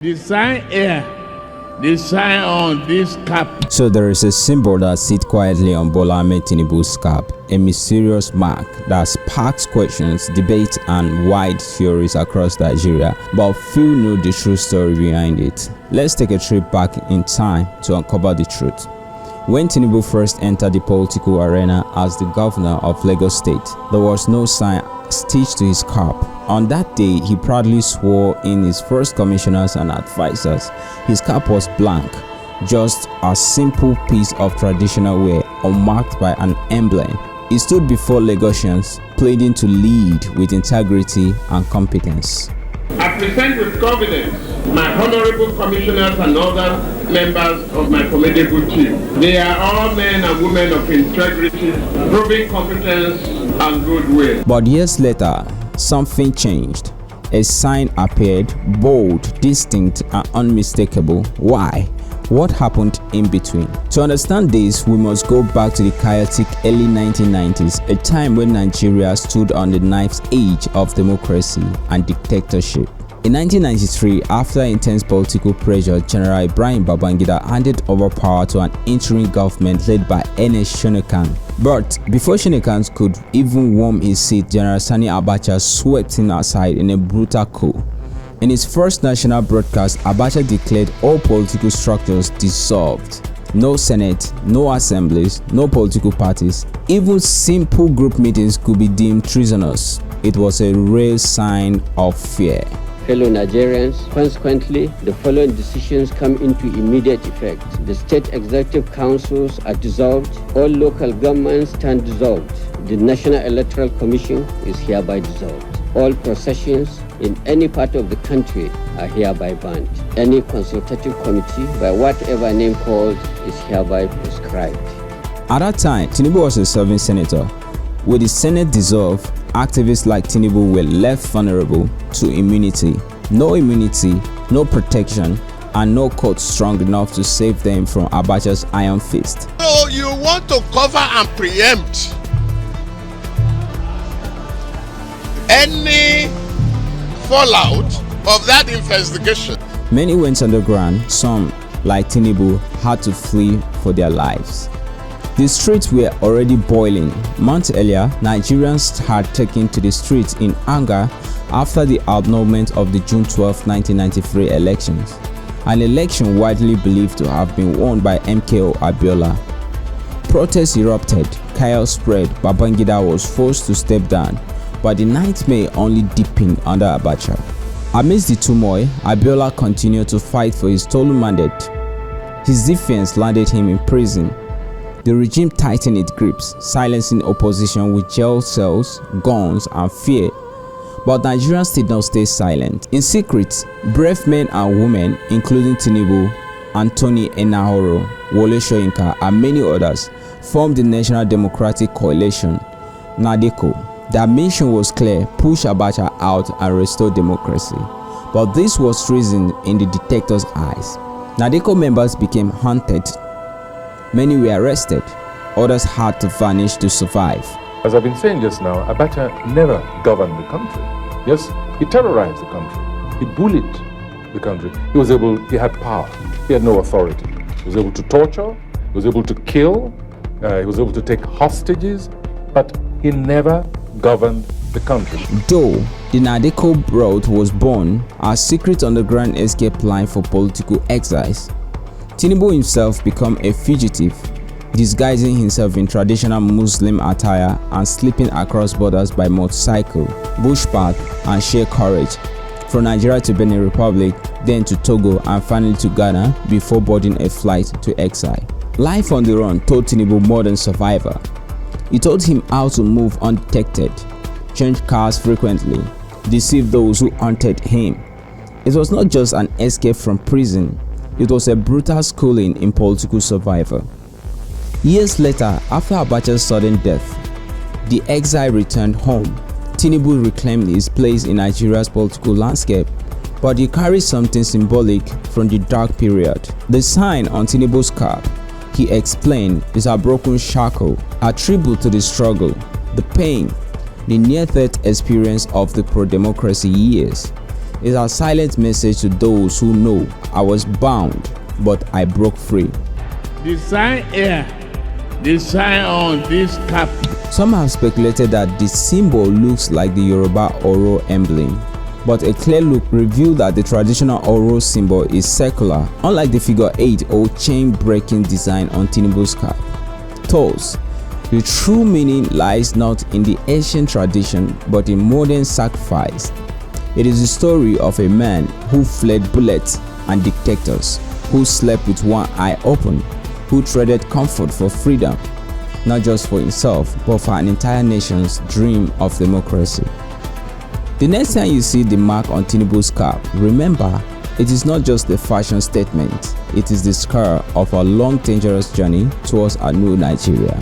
The sign here, the sign on this cap. So there is a symbol that sits quietly on Bola Ahmed Tinubu's cap, a mysterious mark that sparks questions, debates and wide theories across Nigeria, but few know the true story behind it. Let's take a trip back in time to uncover the truth. When Tinubu first entered the political arena as the governor of Lagos State, there was no sign stitched to his cap. On that day, he proudly swore in his first commissioners and advisors. His cap was blank, just a simple piece of traditional wear, unmarked by an emblem. He stood before Lagosians, pleading to lead with integrity and competence. I present with confidence my honorable commissioners and other members of my formidable team. They are all men and women of integrity, proving competence and goodwill. But years later, something changed. A sign appeared, bold, distinct, and unmistakable. Why? What happened in between? To understand this, we must go back to the chaotic early 1990s, a time when Nigeria stood on the knife's edge of democracy and dictatorship. In 1993, after intense political pressure, General Ibrahim Babangida handed over power to an interim government led by Ernest Shonekan. But before Shonekan could even warm his seat, General Sani Abacha swept him aside in a brutal coup. In his first national broadcast, Abacha declared all political structures dissolved. No Senate, no assemblies, no political parties. Even simple group meetings could be deemed treasonous. It was a real sign of fear. Fellow Nigerians, consequently, the following decisions come into immediate effect. The state executive councils are dissolved. All local governments stand dissolved. The National Electoral Commission is hereby dissolved. All processions in any part of the country are hereby banned. Any consultative committee, by whatever name called, is hereby proscribed. At that time, Tinubu was a serving senator. With the Senate dissolved, activists like Tinubu were left vulnerable to immunity. No immunity, no protection, and no court strong enough to save them from Abacha's iron fist. So you want to cover and preempt any fallout of that investigation? Many went underground. Some, like Tinubu, had to flee for their lives. The streets were already boiling. Months earlier, Nigerians had taken to the streets in anger after the annulment of the June 12, 1993 elections, an election widely believed to have been won by MKO Abiola. Protests erupted, chaos spread, Babangida was forced to step down, but the nightmare only deepened under Abacha. Amidst the turmoil, Abiola continued to fight for his stolen mandate. His defense landed him in prison. The regime tightened its grips, silencing opposition with jail cells, guns, and fear. But Nigerians did not stay silent. In secret, brave men and women, including Tinubu, Anthony Enahoro, Wole Soyinka, and many others, formed the National Democratic Coalition, NADECO. Their mission was clear: push Abacha out and restore democracy. But this was treason in the dictator's eyes. NADECO members became hunted. Many were arrested, others had to vanish to survive. As I've been saying just now, Abacha never governed the country. Yes, he terrorized the country. He bullied the country. He had power. He had no authority. He was able to torture. He was able to kill. He was able to take hostages. But he never governed the country. Though the NADECO route was born as secret underground escape line for political exiles, Tinubu himself became a fugitive, disguising himself in traditional Muslim attire and slipping across borders by motorcycle, bushpath, and sheer courage, from Nigeria to Benin Republic, then to Togo, and finally to Ghana before boarding a flight to exile. Life on the run taught Tinubu more than survivor. It taught him how to move undetected, change cars frequently, deceive those who hunted him. It was not just an escape from prison. It was a brutal schooling in political survival. Years later, after Abacha's sudden death, the exile returned home. Tinubu reclaimed his place in Nigeria's political landscape, but he carries something symbolic from the dark period. The sign on Tinubu's cap, he explained, is a broken shackle, a tribute to the struggle, the pain, the near-death experience of the pro-democracy years. is a silent message to those who know I was bound, but I broke free. The sign here, the sign on this cap. Some have speculated that the symbol looks like the Yoruba Oro emblem, but a clear look revealed that the traditional Oro symbol is circular, unlike the figure 8 or chain-breaking design on Tinubu's cap. Thus, the true meaning lies not in the ancient tradition but in modern sacrifice. It is the story of a man who fled bullets and dictators, who slept with one eye open, who traded comfort for freedom, not just for himself but for an entire nation's dream of democracy. The next time you see the mark on Tinubu's cap, remember, it is not just a fashion statement, it is the scar of a long dangerous journey towards a new Nigeria.